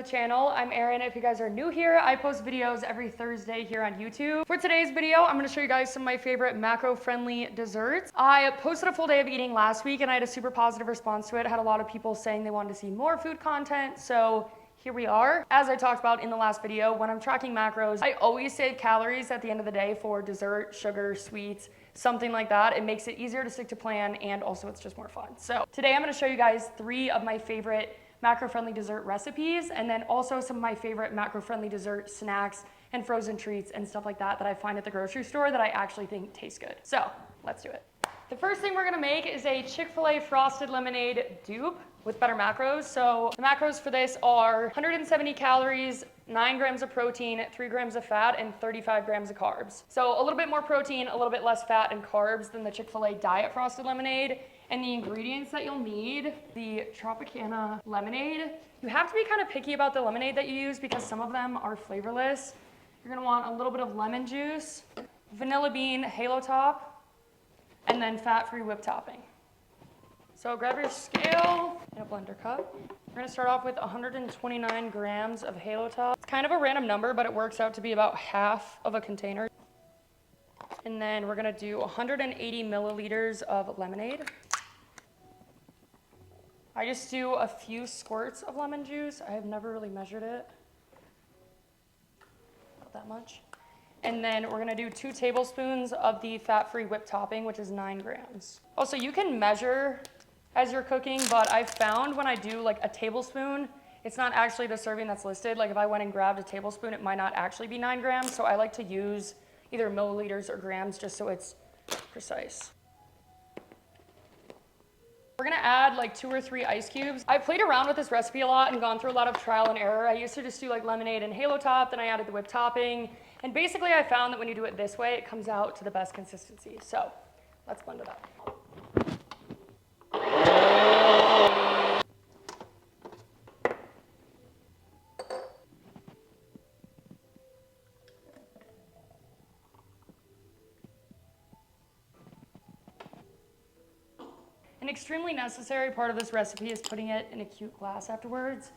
to the channel. I'm Erin. If you guys are new here, I post videos every Thursday here on YouTube. For today's video, I'm gonna show you guys some of my favorite macro-friendly desserts. I posted a full day of eating last week and I had a super positive response to it. I had a lot of people saying they wanted to see more food content, so here we are. As I talked about in the last video, when I'm tracking macros, I always save calories at the end of the day for dessert, sugar, sweets, something like that. It makes it easier to stick to plan, and also it's just more fun. So today I'm gonna show you guys 3 of my favorite macro-friendly dessert recipes, and then also some of my favorite macro-friendly dessert snacks and frozen treats and stuff like that that I find at the grocery store that I actually think taste good. So let's do it. The first thing we're gonna make is a Chick-fil-A frosted lemonade dupe with better macros. So the macros for this are 170 calories, 9 grams of protein, 3 grams of fat, and 35 grams of carbs. So a little bit more protein, a little bit less fat and carbs than the Chick-fil-A diet frosted lemonade. And the ingredients that you'll need, the Tropicana lemonade. You have to be kind of picky about the lemonade that you use because some of them are flavorless. You're gonna want a little bit of lemon juice, vanilla bean halo top, and then fat-free whipped topping. So grab your scale and a blender cup. We're gonna start off with 129 grams of halo top. It's kind of a random number, but it works out to be about half of a container. And then we're gonna do 180 milliliters of lemonade. I just do a few squirts of lemon juice. I have never really measured it. Not that much. And then we're gonna do 2 tablespoons of the fat-free whipped topping, which is 9 grams. Also, you can measure as you're cooking, but I've found when I do like a tablespoon, it's not actually the serving that's listed. Like if I went and grabbed a tablespoon, it might not actually be 9 grams. So I like to use either milliliters or grams just so it's precise. We're gonna add like 2 or 3 ice cubes. I played around with this recipe a lot and gone through a lot of trial and error. I used to just do like lemonade and halo top, then I added the whipped topping. And basically I found that when you do it this way, it comes out to the best consistency. So let's blend it up. An extremely necessary part of this recipe is putting it in a cute glass afterwards.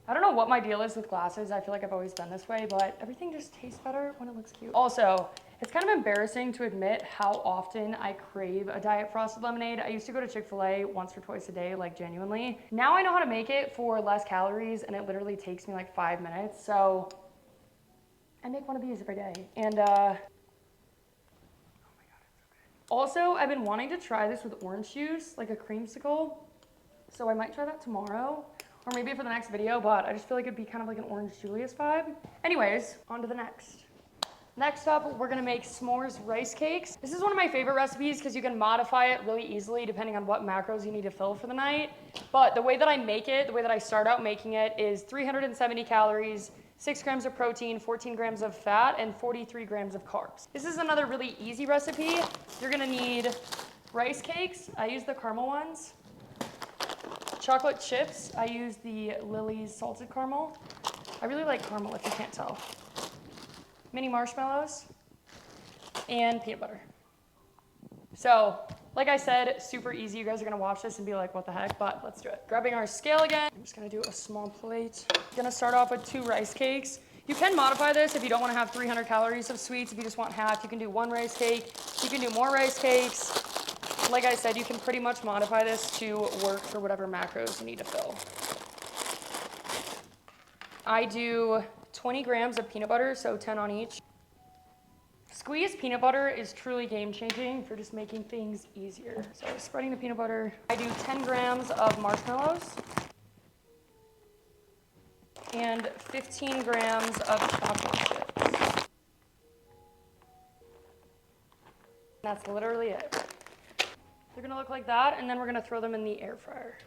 I don't know what my deal is with glasses. I feel like I've always been this way, but everything just tastes better when it looks cute. Also, it's kind of embarrassing to admit how often I crave a diet frosted lemonade. I used to go to Chick-fil-A once or twice a day, like genuinely. Now I know how to make it for less calories, and it literally takes me like 5 minutes. So I make one of these every day. And also, I've been wanting to try this with orange juice, like a creamsicle. So I might try that tomorrow, or maybe for the next video, but I just feel like it'd be kind of like an Orange Julius vibe. Anyways, on to the next. Next up, we're gonna make s'mores rice cakes. This is one of my favorite recipes because you can modify it really easily depending on what macros you need to fill for the night. But the way that I make it, the way that I start out making it is 370 calories, 6 grams of protein, 14 grams of fat, and 43 grams of carbs. This is another really easy recipe. You're gonna need rice cakes. I use the caramel ones. Chocolate chips. I use the Lily's salted caramel. I really like caramel if you can't tell. Mini marshmallows and peanut butter. So, like I said, super easy. You guys are gonna watch this and be like, what the heck, but let's do it. Grabbing our scale again. I'm just gonna do a small plate. Gonna start off with 2 rice cakes. You can modify this if you don't wanna have 300 calories of sweets. If you just want half, you can do 1 rice cake. You can do more rice cakes. Like I said, you can pretty much modify this to work for whatever macros you need to fill. I do 20 grams of peanut butter, so 10 on each. Squeezed peanut butter is truly game-changing for just making things easier. So spreading the peanut butter. I do 10 grams of marshmallows and 15 grams of chocolate chips. That's literally it. They're gonna look like that, and then we're gonna throw them in the air fryer.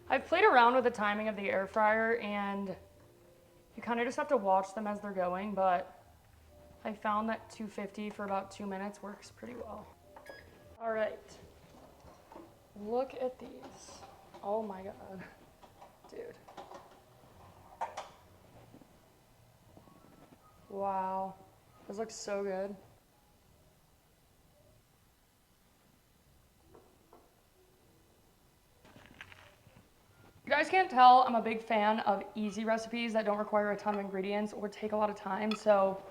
I've played around with the timing of the air fryer, and you kind of just have to watch them as they're going, but I found that 250 for about 2 minutes works pretty well. All right, look at these. Oh my God, dude. Wow, this looks so good. couldn't tell, I'm a big fan of easy recipes that don't require a ton of ingredients or take a lot of time. So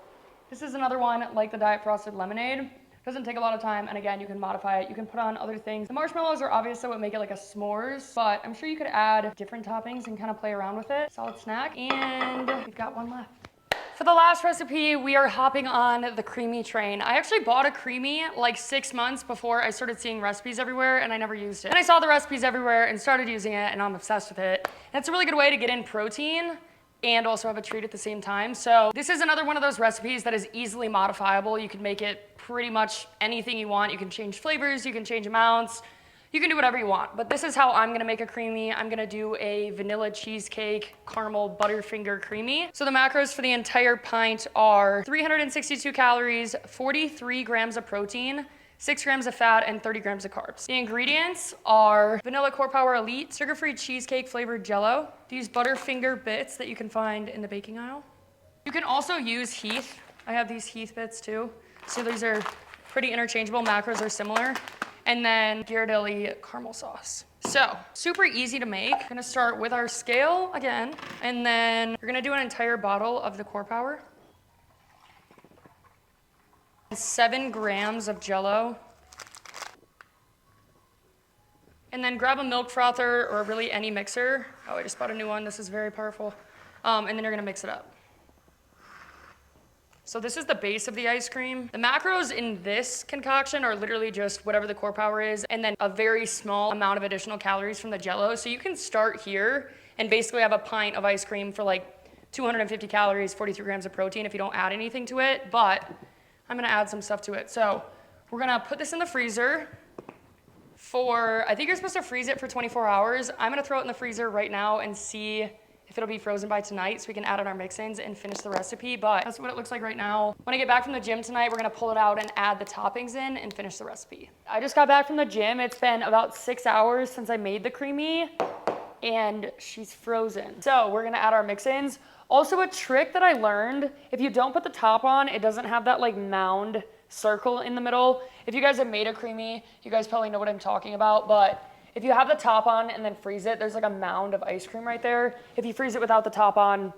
this is another one like the Diet Frosted Lemonade. Doesn't take a lot of time, and again, you can modify it. You can put on other things. The marshmallows are obvious, so it would make it like a s'mores, but I'm sure you could add different toppings and kind of play around with it. Solid snack, and we've got one left. For the last recipe, we are hopping on the Creami train. I actually bought a Creami like 6 months before I started seeing recipes everywhere, and I never used it. And I saw the recipes everywhere and started using it, and I'm obsessed with it. And it's a really good way to get in protein and also have a treat at the same time. So this is another one of those recipes that is easily modifiable. You can make it pretty much anything you want. You can change flavors, you can change amounts, you can do whatever you want. But this is how I'm gonna make a Creami. I'm gonna do a vanilla cheesecake caramel Butterfinger Creami. So the macros for the entire pint are 362 calories, 43 grams of protein, 6 grams of fat, and 30 grams of carbs. The ingredients are vanilla core power elite, sugar-free cheesecake flavored jello, these Butterfinger bits that you can find in the baking aisle. You can also use Heath. I have these Heath bits too. So these are pretty interchangeable, macros are similar. And then Ghirardelli caramel sauce. So super easy to make. We're gonna start with our scale again, and then we're gonna do an entire bottle of the core power. 7 grams of jello. And then grab a milk frother or really any mixer. Oh, I just bought a new one. This is very powerful. And then you're gonna mix it up. So this is the base of the ice cream. The macros in this concoction are literally just whatever the core power is, and then a very small amount of additional calories from the jello. So you can start here and basically have a pint of ice cream for like 250 calories, 43 grams of protein if you don't add anything to it, but I'm gonna add some stuff to it. So we're gonna put this in the freezer for, I think you're supposed to freeze it for 24 hours. I'm gonna throw it in the freezer right now and see if it'll be frozen by tonight so we can add in our mix-ins and finish the recipe, but that's what it looks like right now. When I get back from the gym tonight, we're gonna pull it out and add the toppings in and finish the recipe. I just got back from the gym. It's been about 6 hours since I made the Creami, and she's frozen. So we're gonna add our mix-ins. Also, a trick that I learned, if you don't put the top on, it doesn't have that like mound circle in the middle. If you guys have made a Creami, you guys probably know what I'm talking about, but if you have the top on and then freeze it, there's like a mound of ice cream right there. If you freeze it without the top on,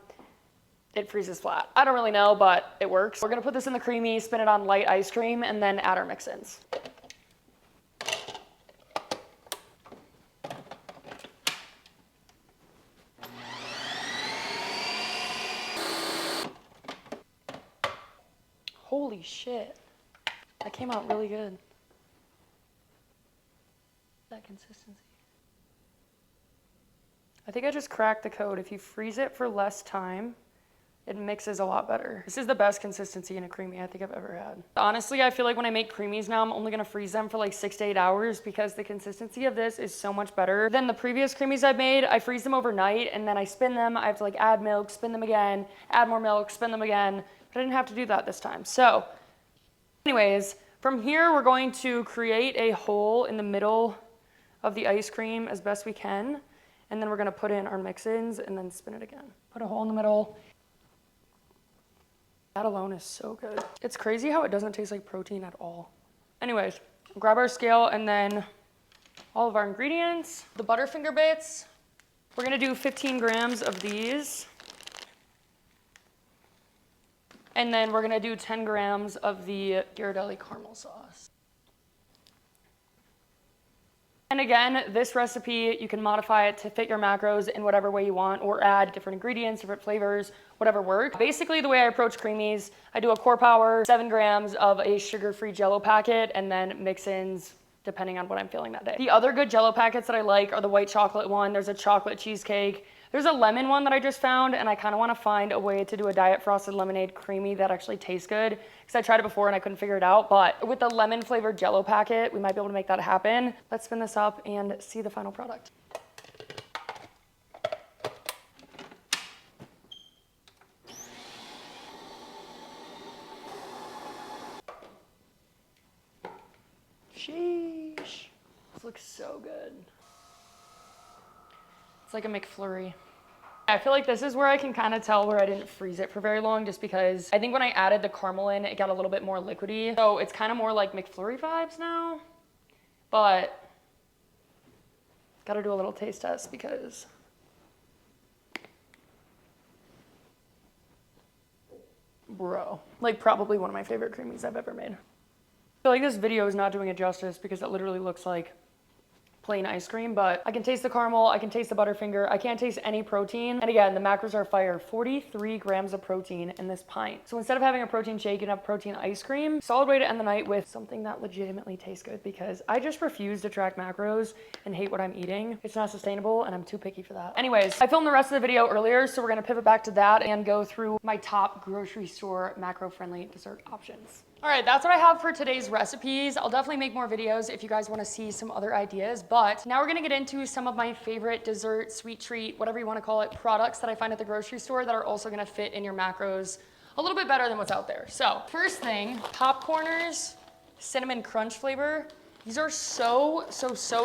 it freezes flat. I don't really know, but it works. We're gonna put this in the Creami, spin it on light ice cream, and then add our mix-ins. Holy shit. That came out really good. That consistency. I think I just cracked the code. If you freeze it for less time, it mixes a lot better. This is the best consistency in a Creami I think I've ever had. Honestly, I feel like when I make Creamis now, I'm only gonna freeze them for like 6 to 8 hours because the consistency of this is so much better than the previous Creamis I've made. I freeze them overnight and then I spin them. I have to like add milk, spin them again, add more milk, spin them again. But I didn't have to do that this time. So anyways, from here, we're going to create a hole in the middle of the ice cream as best we can. And then we're gonna put in our mix-ins and then spin it again. Put a hole in the middle. That alone is so good. It's crazy how it doesn't taste like protein at all. Anyways, grab our scale and then all of our ingredients. The Butterfinger bits, we're gonna do 15 grams of these. And then we're gonna do 10 grams of the Ghirardelli caramel sauce. And again, this recipe, you can modify it to fit your macros in whatever way you want or add different ingredients, different flavors, whatever works. Basically, the way I approach Creamis, I do a core power, 7 grams of a sugar-free Jello packet, and then mix-ins depending on what I'm feeling that day. The other good Jello packets that I like are the white chocolate one. There's a chocolate cheesecake. There's a lemon one that I just found, and I kind of want to find a way to do a Diet Frosted Lemonade Creami that actually tastes good, because I tried it before and I couldn't figure it out. But with the lemon flavored Jello packet, we might be able to make that happen. Let's spin this up and see the final product. Sheesh. This looks so good. It's like a McFlurry. I feel like this is where I can kind of tell where I didn't freeze it for very long, just because I think when I added the caramel in, it got a little bit more liquidy. So it's kind of more like McFlurry vibes now, but gotta do a little taste test because bro. Like probably one of my favorite creamies I've ever made. I feel like this video is not doing it justice because it literally looks like plain ice cream, but I can taste the caramel, I can taste the Butterfinger, I can't taste any protein. And again, the macros are fire, 43 grams of protein in this pint. So instead of having a protein shake, you can have protein ice cream. Solid way to end the night with something that legitimately tastes good, because I just refuse to track macros and hate what I'm eating. It's not sustainable and I'm too picky for that. Anyways, I filmed the rest of the video earlier, so we're gonna pivot back to that and go through my top grocery store macro-friendly dessert options. All right, that's what I have for today's recipes. I'll definitely make more videos if you guys want to see some other ideas, but now we're gonna get into some of my favorite dessert, sweet treat, whatever you want to call it, products that I find at the grocery store that are also gonna fit in your macros a little bit better than what's out there. So first thing, Popcorners cinnamon crunch flavor. These are so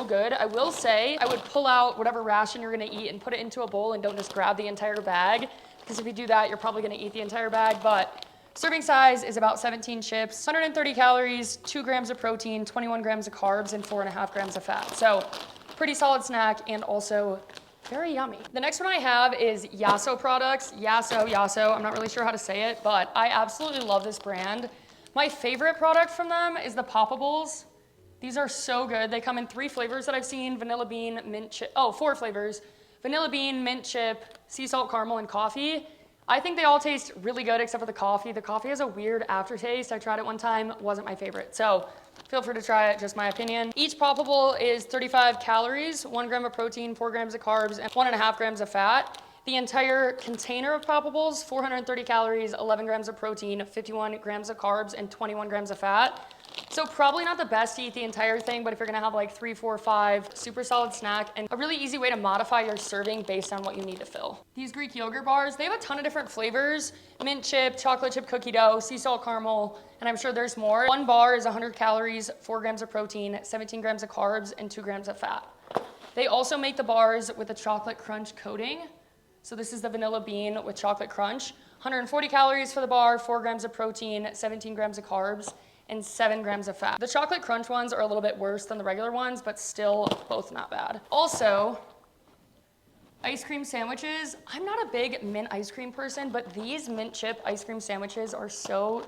good. I will say I would pull out whatever ration you're gonna eat and put it into a bowl and don't just grab the entire bag, because if you do that, you're probably gonna eat the entire bag. But serving size is about 17 chips, 130 calories, 2 grams of protein, 21 grams of carbs, and 4.5 grams of fat. So pretty solid snack and also very yummy. The next one I have is Yasso products. Yasso, I'm not really sure how to say it, but I absolutely love this brand. My favorite product from them is the Poppables. These are so good. They come in 3 flavors that I've seen: vanilla bean, mint chip, 4 flavors: vanilla bean, mint chip, sea salt caramel, and coffee. I think they all taste really good except for the coffee. The coffee has a weird aftertaste. I tried it one time, wasn't my favorite. So feel free to try it, just my opinion. Each Poppable is 35 calories, 1 gram of protein, 4 grams of carbs, and 1.5 grams of fat. The entire container of Poppables, 430 calories, 11 grams of protein, 51 grams of carbs, and 21 grams of fat. So probably not the best to eat the entire thing, but if you're gonna have like 3, 4, 5, super solid snack and a really easy way to modify your serving based on what you need to fill. These Greek yogurt bars, they have a ton of different flavors: mint chip, chocolate chip cookie dough, sea salt caramel, and I'm sure there's more. 1 bar is 100 calories, 4 grams of protein, 17 grams of carbs, and 2 grams of fat. They also make the bars with a chocolate crunch coating. So this is the vanilla bean with chocolate crunch. 140 calories for the bar, 4 grams of protein, 17 grams of carbs, and 7 grams of fat. The chocolate crunch ones are a little bit worse than the regular ones, but still both not bad. Also, ice cream sandwiches. I'm not a big mint ice cream person, but these mint chip ice cream sandwiches are so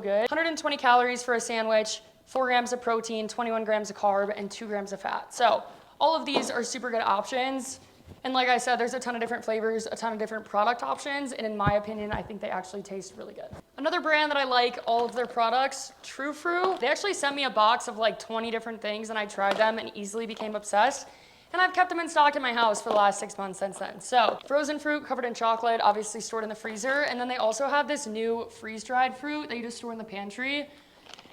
good. 120 calories for a sandwich, 4 grams of protein, 21 grams of carb, and 2 grams of fat. So all of these are super good options. And like I said, there's a ton of different flavors, a ton of different product options, and in my opinion, I think they actually taste really good. Another brand that I like all of their products, True Fruit. They actually sent me a box of like 20 different things, and I tried them and easily became obsessed. And I've kept them in stock in my house for the last 6 months since then. So frozen fruit covered in chocolate, obviously stored in the freezer. And then they also have this new freeze-dried fruit that you just store in the pantry.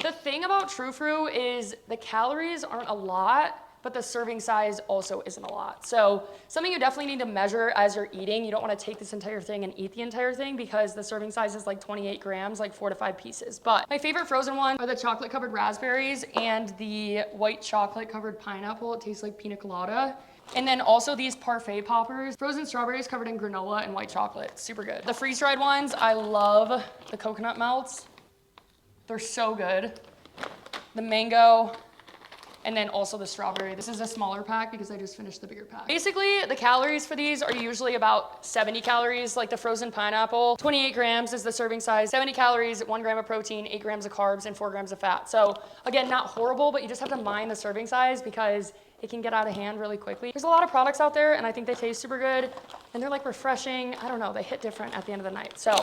The thing about True Fruit is the calories aren't a lot, but the serving size also isn't a lot. So something you definitely need to measure as you're eating. You don't wanna take this entire thing and eat the entire thing, because the serving size is like 28 grams, like 4 to 5 pieces. But my favorite frozen ones are the chocolate covered raspberries and the white chocolate covered pineapple. It tastes like pina colada. And then also these parfait poppers, frozen strawberries covered in granola and white chocolate, super good. The freeze-dried ones, I love the coconut melts. They're so good. The mango, and then also the strawberry. This is a smaller pack because I just finished the bigger pack. Basically, the calories for these are usually about 70 calories, like the frozen pineapple. 28 grams is the serving size, 70 calories, 1 gram of protein, 8 grams of carbs, and 4 grams of fat. So again, not horrible, but you just have to mind the serving size because it can get out of hand really quickly. There's a lot of products out there and I think they taste super good and they're like refreshing. I don't know, they hit different at the end of the night. So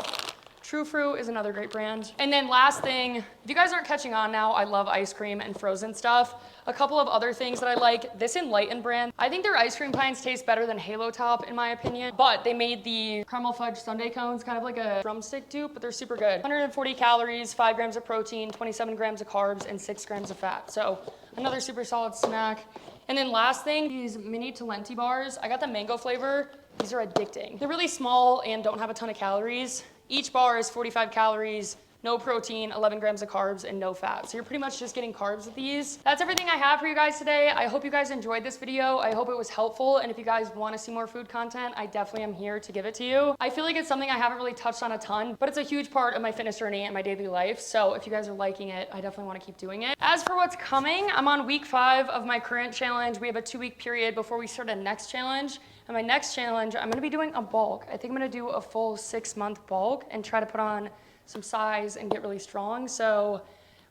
True Fruit is another great brand. And then last thing, if you guys aren't catching on now, I love ice cream and frozen stuff. A couple of other things that I like, this Enlightened brand. I think their ice cream pints taste better than Halo Top in my opinion, but they made the caramel fudge sundae cones, kind of like a drumstick dupe, but they're super good. 140 calories, 5 grams of protein, 27 grams of carbs, and 6 grams of fat. So another super solid snack. And then last thing, these mini Talenti bars. I got the mango flavor. These are addicting. They're really small and don't have a ton of calories. Each bar is 45 calories, no protein, 11 grams of carbs, and no fat. So you're pretty much just getting carbs with these. That's everything I have for you guys today. I hope you guys enjoyed this video. I hope it was helpful. And if you guys want to see more food content, I definitely am here to give it to you. I feel like it's something I haven't really touched on a ton, but it's a huge part of my fitness journey and my daily life. So if you guys are liking it, I definitely want to keep doing it. As for what's coming, I'm on week 5 of my current challenge. We have a 2-week period before we start a next challenge. And my next challenge, I'm gonna be doing a bulk. I think I'm gonna do a full 6-month bulk and try to put on some size and get really strong. So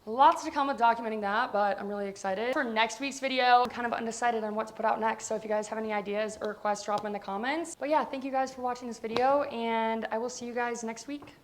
lots to come with documenting that, but I'm really excited. For next week's video, I'm kind of undecided on what to put out next. So if you guys have any ideas or requests, drop them in the comments. But yeah, thank you guys for watching this video, and I will see you guys next week.